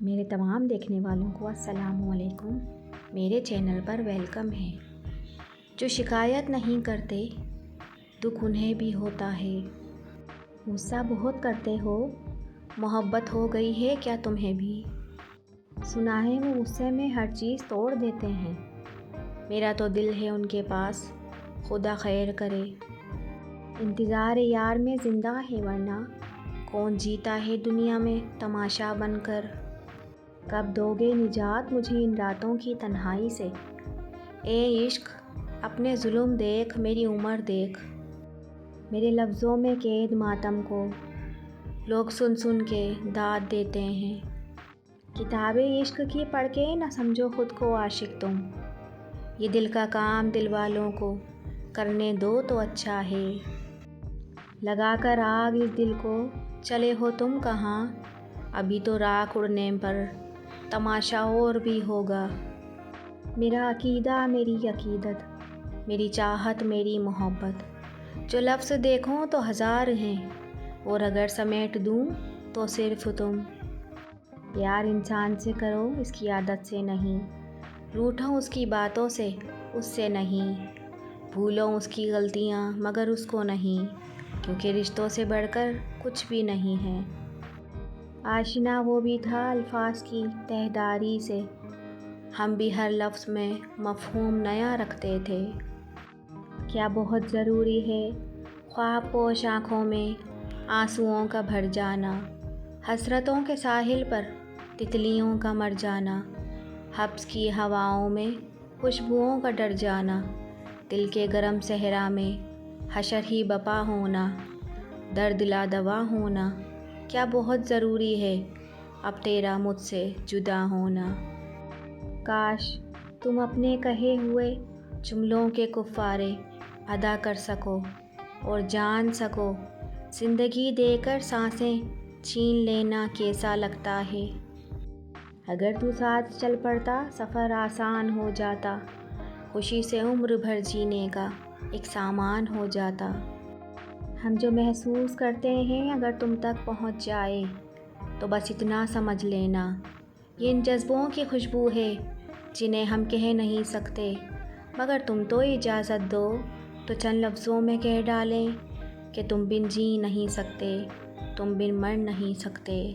میرے تمام دیکھنے والوں کو السلام علیکم۔ میرے چینل پر ویلکم ہے۔ جو شکایت نہیں کرتے دکھ انہیں بھی ہوتا ہے۔ غصہ بہت کرتے ہو، محبت ہو گئی ہے کیا تمہیں بھی؟ سنا ہے وہ غصے میں ہر چیز توڑ دیتے ہیں۔ میرا تو دل ہے ان کے پاس، خدا خیر کرے۔ انتظار یار میں زندہ ہے ورنہ کون جیتا ہے دنیا میں تماشا بن کر۔ کب دو گے نجات مجھے ان راتوں کی تنہائی سے؟ اے عشق اپنے ظلم دیکھ، میری عمر دیکھ، میرے لفظوں میں قید ماتم کو لوگ سن سن کے داد دیتے ہیں۔ کتاب عشق کی پڑھ کے نہ سمجھو خود کو عاشق تم، یہ دل کا کام دل والوں کو کرنے دو تو اچھا ہے۔ لگا کر آگ اس دل کو چلے ہو تم کہاں، ابھی تو راکھ اڑنے پر تماشا اور بھی ہوگا۔ میرا عقیدہ میری عقیدت، میری چاہت میری محبت، جو لفظ دیکھوں تو ہزار ہیں اور اگر سمیٹ دوں تو صرف تم۔ پیار انسان سے کرو اس کی عادت سے نہیں، روٹھو اس کی باتوں سے اس سے نہیں، بھولو اس کی غلطیاں مگر اس کو نہیں، کیونکہ رشتوں سے بڑھ کر کچھ بھی نہیں ہے۔ آشنا وہ بھی تھا الفاظ کی تہداری سے، ہم بھی ہر لفظ میں مفہوم نیا رکھتے تھے۔ کیا بہت ضروری ہے خواب پوش آنکھوں میں آنسوؤں کا بھر جانا، حسرتوں کے ساحل پر تتلیوں کا مر جانا، حبس کی ہواؤں میں خوشبوؤں کا ڈر جانا، دل کے گرم صحرا میں حشر ہی بپا ہونا، درد لا دوا ہونا۔ کیا بہت ضروری ہے اب تیرا مجھ سے جدا ہونا۔ کاش تم اپنے کہے ہوئے جملوں کے کفارے ادا کر سکو اور جان سکو، زندگی دے کر سانسیں چھین لینا کیسا لگتا ہے۔ اگر تو ساتھ چل پڑتا سفر آسان ہو جاتا، خوشی سے عمر بھر جینے کا ایک سامان ہو جاتا۔ ہم جو محسوس کرتے ہیں اگر تم تک پہنچ جائے تو بس اتنا سمجھ لینا، یہ ان جذبوں کی خوشبو ہے جنہیں ہم کہہ نہیں سکتے، مگر تم تو اجازت دو تو چند لفظوں میں کہہ ڈالیں کہ تم بن جی نہیں سکتے، تم بن مر نہیں سکتے۔